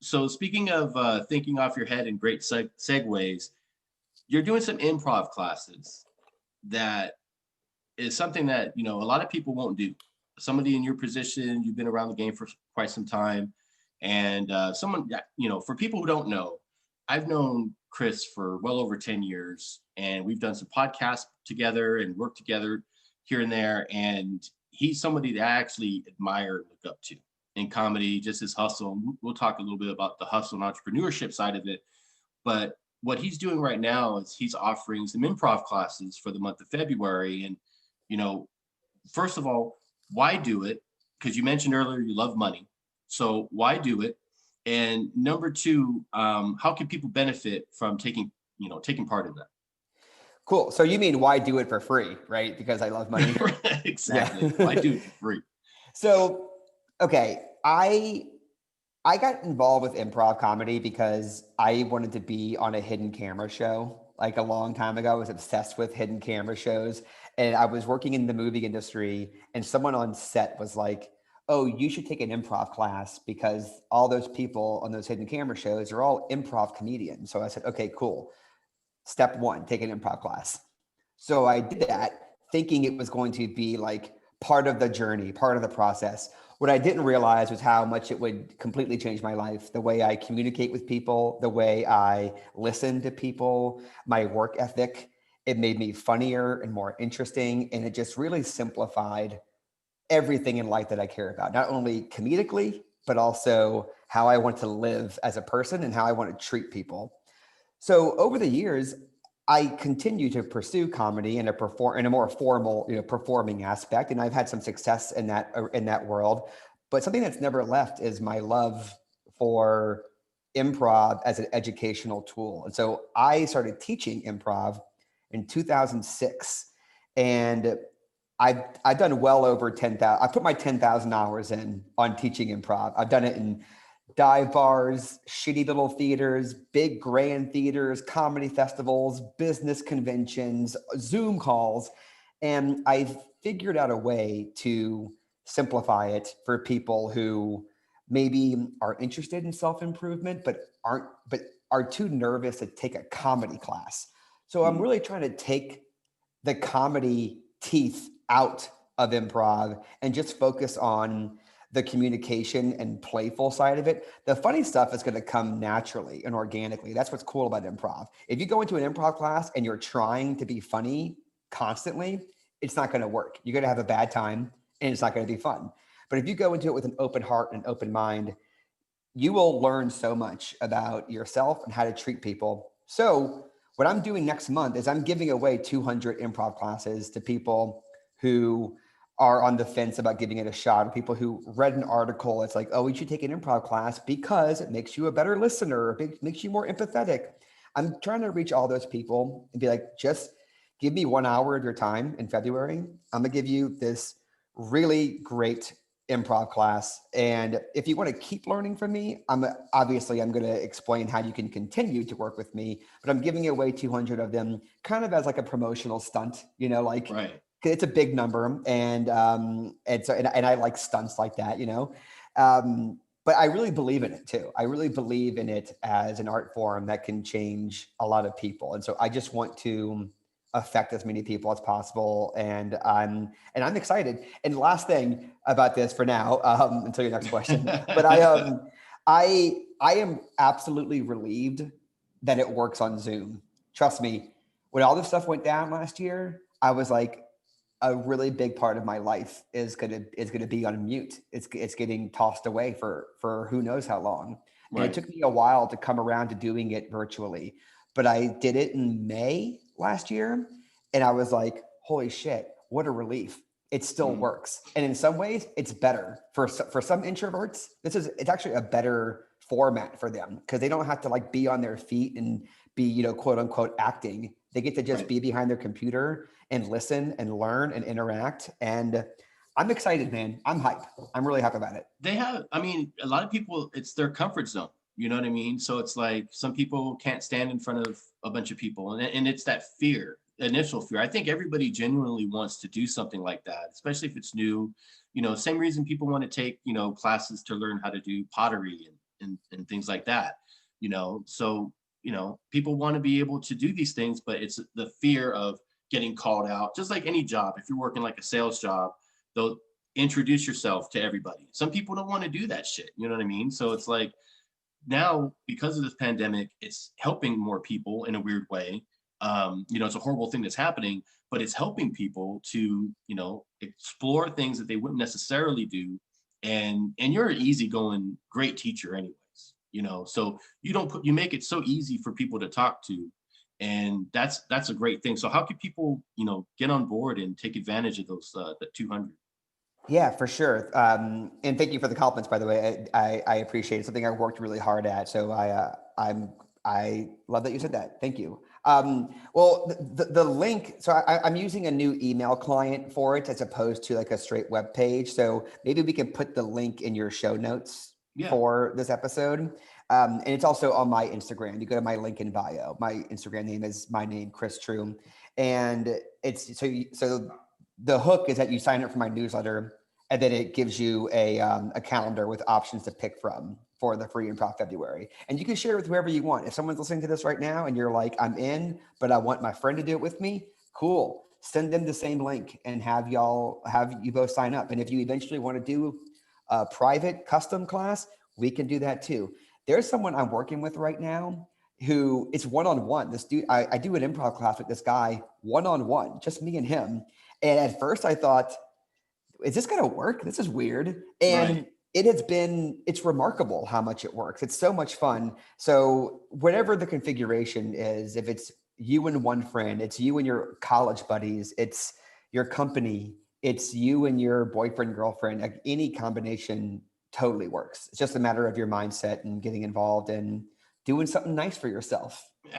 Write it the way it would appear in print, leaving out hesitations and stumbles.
So speaking of thinking off your head and great segues, you're doing some improv classes that is something that a lot of people won't do. Somebody in your position, you've been around the game for quite some time, and someone that for people who don't know, I've known Chris for well over 10 years, and we've done some podcasts together and worked together here and there. And he's somebody that I actually admire and look up to in comedy, just his hustle. And we'll talk a little bit about the hustle and entrepreneurship side of it, but what he's doing right now is he's offering some improv classes for the month of February. And, you know, first of all, why do it? Because you mentioned earlier you love money. So why do it? And number two, how can people benefit from taking part in that? Cool. So you mean why do it for free, right? Because I love money. Exactly. Why do it for free? So, okay, I got involved with improv comedy because I wanted to be on a hidden camera show. Like a long time ago, I was obsessed with hidden camera shows. And I was working in the movie industry, and someone on set was like, "Oh, you should take an improv class because all those people on those hidden camera shows are all improv comedians." So I said, "Okay, cool. Step one, take an improv class." So I did that thinking it was going to be like part of the journey, part of the process. What I didn't realize was how much it would completely change my life, the way I communicate with people, the way I listen to people, my work ethic. It made me funnier and more interesting. And it just really simplified everything in life that I care about, not only comedically, but also how I want to live as a person and how I want to treat people. So over the years, I continue to pursue comedy in a more formal, performing aspect, and I've had some success in that world. But something that's never left is my love for improv as an educational tool. And so I started teaching improv in 2006, and I've done well over 10,000. I put my 10,000 hours in on teaching improv. I've done it in dive bars, shitty little theaters, big grand theaters, comedy festivals, business conventions, Zoom calls. And I've figured out a way to simplify it for people who maybe are interested in self-improvement, but are too nervous to take a comedy class. So I'm really trying to take the comedy teeth out of improv and just focus on the communication and playful side of it. The funny stuff is going to come naturally and organically. That's what's cool about improv. If you go into an improv class and you're trying to be funny constantly, it's not going to work. You're going to have a bad time and it's not going to be fun. But if you go into it with an open heart and an open mind, you will learn so much about yourself and how to treat people. So what I'm doing next month is I'm giving away 200 improv classes to people who are on the fence about giving it a shot, or people who read an article. It's like, oh, you should take an improv class because it makes you a better listener, it makes you more empathetic. I'm trying to reach all those people and be like, just give me 1 hour of your time in February. I'm gonna give you this really great improv class. And if you want to keep learning from me, I'm going to explain how you can continue to work with me, but I'm giving away 200 of them kind of as like a promotional stunt, like Right. it's a big number. And I like stunts like that, but I really believe in it too. I really believe in it as an art form that can change a lot of people. And so I just want to affect as many people as possible. And I'm excited. And last thing about this for now, until your next question, but I am absolutely relieved that it works on Zoom. Trust me, when all this stuff went down last year, I was like, a really big part of my life is gonna be on mute. It's getting tossed away for who knows how long. And it Right. took me a while to come around to doing it virtually, but I did it in May last year, and I was like, holy shit, what a relief. It still Mm. works. And in some ways it's better for some introverts. It's actually a better format for them because they don't have to like be on their feet and be, quote unquote acting. They get to just Right. be behind their computer and listen and learn and interact. And I'm excited, man. I'm hyped. I'm really happy about it. I mean, a lot of people, it's their comfort zone. You know what I mean? So it's like some people can't stand in front of a bunch of people. And it's that fear, initial fear. I think everybody genuinely wants to do something like that, especially if it's new. Same reason people want to take, classes to learn how to do pottery and and things like that, you know. So, you know, people want to be able to do these things, but it's the fear of getting called out. Just like any job, if you're working like a sales job, they'll introduce yourself to everybody. Some people don't want to do that shit, you know what I mean? So it's like, now because of this pandemic, it's helping more people in a weird way. You know, it's a horrible thing that's happening, but it's helping people to, you know, explore things that they wouldn't necessarily do. And you're an easygoing, great teacher, anyways. You know, so you make it so easy for people to talk to, and that's a great thing. So how can people, you know, get on board and take advantage of those the 200? Yeah, for sure. And thank you for the compliments, by the way. I appreciate it. Something I worked really hard at. So I love that you said that. Thank you. Well, the link. So I'm using a new email client for it as opposed to like a straight web page. So maybe we can put the link in your show notes Yeah. for this episode. And it's also on my Instagram. You go to my link in bio. My Instagram name is my name, Chris Trew, and it's so the hook is that you sign up for my newsletter, and then it gives you a calendar with options to pick from for the free Improv February. And you can share it with whoever you want. If someone's listening to this right now and you're like, I'm in, but I want my friend to do it with me, cool. Send them the same link and have you both sign up. And if you eventually want to do a private custom class, we can do that too. There's someone I'm working with right now who it's one-on-one. This dude, I do an improv class with this guy one-on-one, just me and him. And at first I thought, is this going to work? This is weird. Right. And it's remarkable how much it works. It's so much fun. So whatever the configuration is, if it's you and one friend, it's you and your college buddies, it's your company, it's you and your boyfriend, girlfriend, like any combination totally works. It's just a matter of your mindset and getting involved and doing something nice for yourself.